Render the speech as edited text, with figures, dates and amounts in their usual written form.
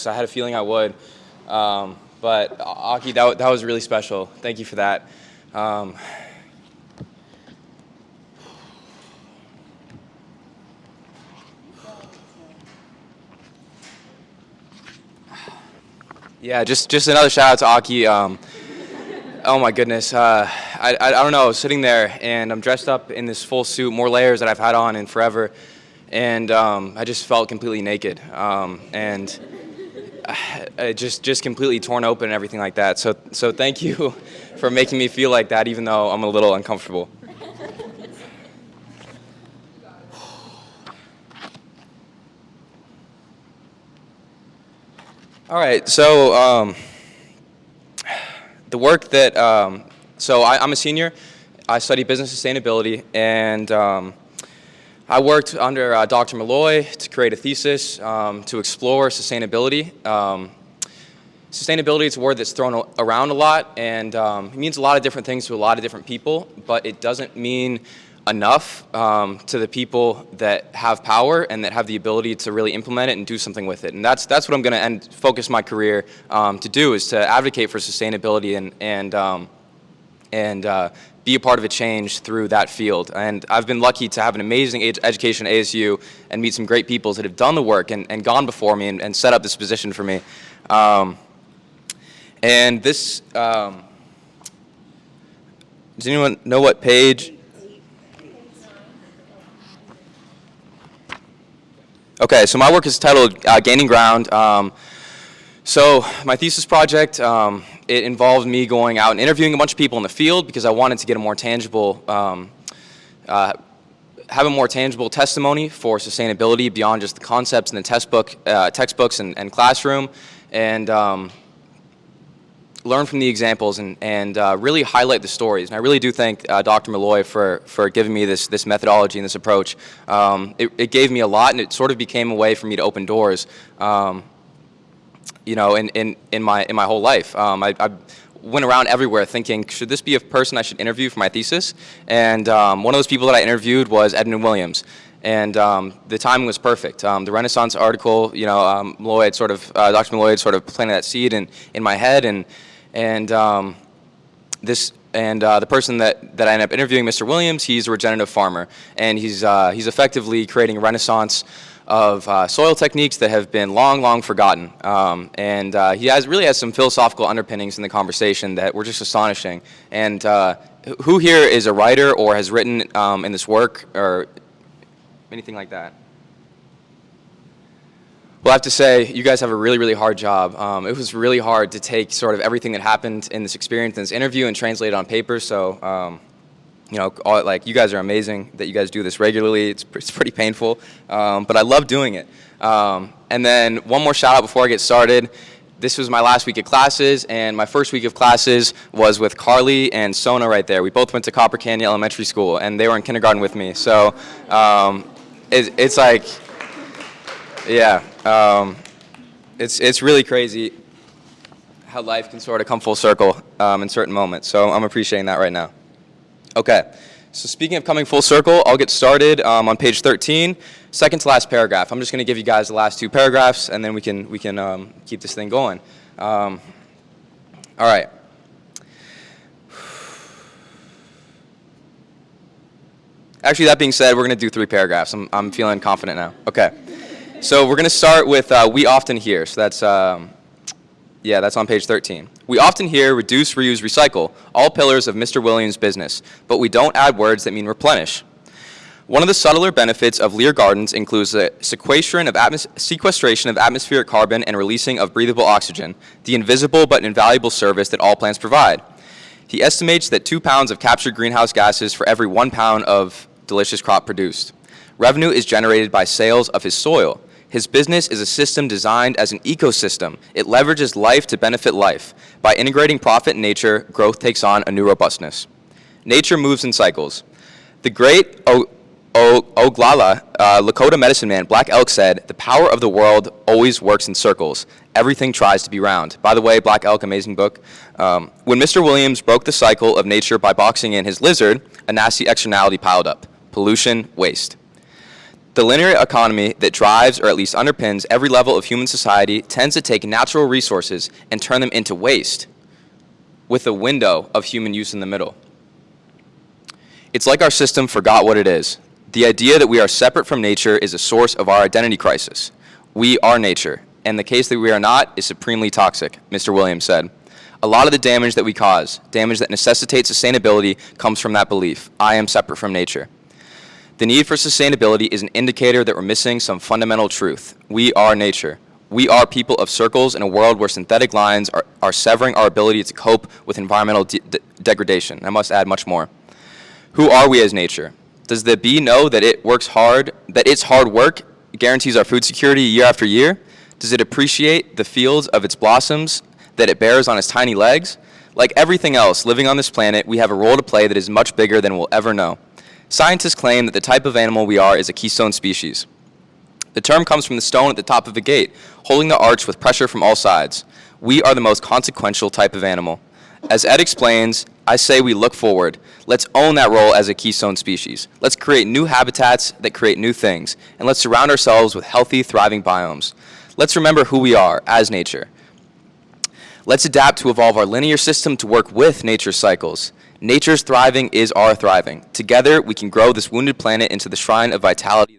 I had a feeling I would, but Aki, that was really special. Thank you for that. Yeah, just another shout out to Aki. Oh my goodness, I don't know. I was sitting there and I'm dressed up in this full suit, more layers that I've had on in forever, and I just felt completely naked, and just completely torn open and everything like that. So thank you for making me feel like that, even though I'm a little uncomfortable. All right, so the work that, I'm a senior. I study business sustainability, and I worked under Dr. Malloy to create a thesis to explore sustainability. Sustainability is a word that's thrown around a lot, and it means a lot of different things to a lot of different people, but it doesn't mean enough to the people that have power and that have the ability to really implement it and do something with it. And that's what I'm going to focus my career to do, is to advocate for sustainability and be a part of a change through that field. And I've been lucky to have an amazing education at ASU and meet some great people that have done the work and gone before me and set up this position for me. And this, does anyone know what page? Okay, so my work is titled Gaining Ground. So my thesis project, it involved me going out and interviewing a bunch of people in the field because I wanted to get a more tangible, have a more tangible testimony for sustainability beyond just the concepts in the textbooks and classroom, and learn from the examples and really highlight the stories. And I really do thank Dr. Malloy for giving me this methodology and this approach. It gave me a lot, and it sort of became a way for me to open doors, you know, in my whole life. I went around everywhere thinking, should this be a person I should interview for my thesis? And one of those people that I interviewed was Edmund Williams. And the timing was perfect. The Renaissance article, you know, Dr. Malloy had sort of planted that seed in my head, and the person that I ended up interviewing, Mr. Williams, he's a regenerative farmer, and he's effectively creating a renaissance of soil techniques that have been long forgotten. He really has some philosophical underpinnings in the conversation that were just astonishing. And who here is a writer or has written in this work or anything like that? Well, I have to say, you guys have a really hard job. It was really hard to take sort of everything that happened in this experience, in this interview, and translate it on paper. So, you know, you guys are amazing that you guys do this regularly. It's pretty painful, but I love doing it. And then one more shout out before I get started. This was my last week of classes, and my first week of classes was with Carly and Sona right there. We both went to Copper Canyon Elementary School, and they were in kindergarten with me. So it's like, yeah, it's really crazy how life can sort of come full circle in certain moments. So I'm appreciating that right now. Okay, so speaking of coming full circle, I'll get started on page 13, second to last paragraph. I'm just going to give you guys the last two paragraphs, and then we can keep this thing going. All right. Actually, that being said, we're going to do 3 paragraphs. I'm feeling confident now. Okay. So we're going to start with we often hear. So that's on page 13. We often hear reduce, reuse, recycle, all pillars of Mr. Williams' business, but we don't add words that mean replenish. One of the subtler benefits of Lear Gardens includes the sequestration of atmospheric carbon and releasing of breathable oxygen, the invisible but invaluable service that all plants provide. He estimates that 2 pounds of captured greenhouse gases for every 1 pound of delicious crop produced. Revenue is generated by sales of his soil. His business is a system designed as an ecosystem. It leverages life to benefit life. By integrating profit and nature, growth takes on a new robustness. Nature moves in cycles. The great Oglala, Lakota medicine man, Black Elk said, "The power of the world always works in circles. Everything tries to be round." By the way, Black Elk, amazing book. When Mr. Williams broke the cycle of nature by boxing in his lizard, a nasty externality piled up: pollution, waste. The linear economy that drives, or at least underpins, every level of human society tends to take natural resources and turn them into waste, with a window of human use in the middle. It's like our system forgot what it is. The idea that we are separate from nature is a source of our identity crisis. We are nature, and the case that we are not is supremely toxic, Mr. Williams said. A lot of the damage that we cause, damage that necessitates sustainability, comes from that belief. I am separate from nature. The need for sustainability is an indicator that we're missing some fundamental truth. We are nature. We are people of circles in a world where synthetic lines are severing our ability to cope with environmental degradation. I must add much more. Who are we as nature? Does the bee know that it works hard, that its hard work guarantees our food security year after year? Does it appreciate the fields of its blossoms that it bears on its tiny legs? Like everything else living on this planet, we have a role to play that is much bigger than we'll ever know. Scientists claim that the type of animal we are is a keystone species. The term comes from the stone at the top of a gate, holding the arch with pressure from all sides. We are the most consequential type of animal. As Ed explains, I say we look forward. Let's own that role as a keystone species. Let's create new habitats that create new things, and let's surround ourselves with healthy, thriving biomes. Let's remember who we are as nature. Let's adapt to evolve our linear system to work with nature's cycles. Nature's thriving is our thriving. Together, we can grow this wounded planet into the shrine of vitality.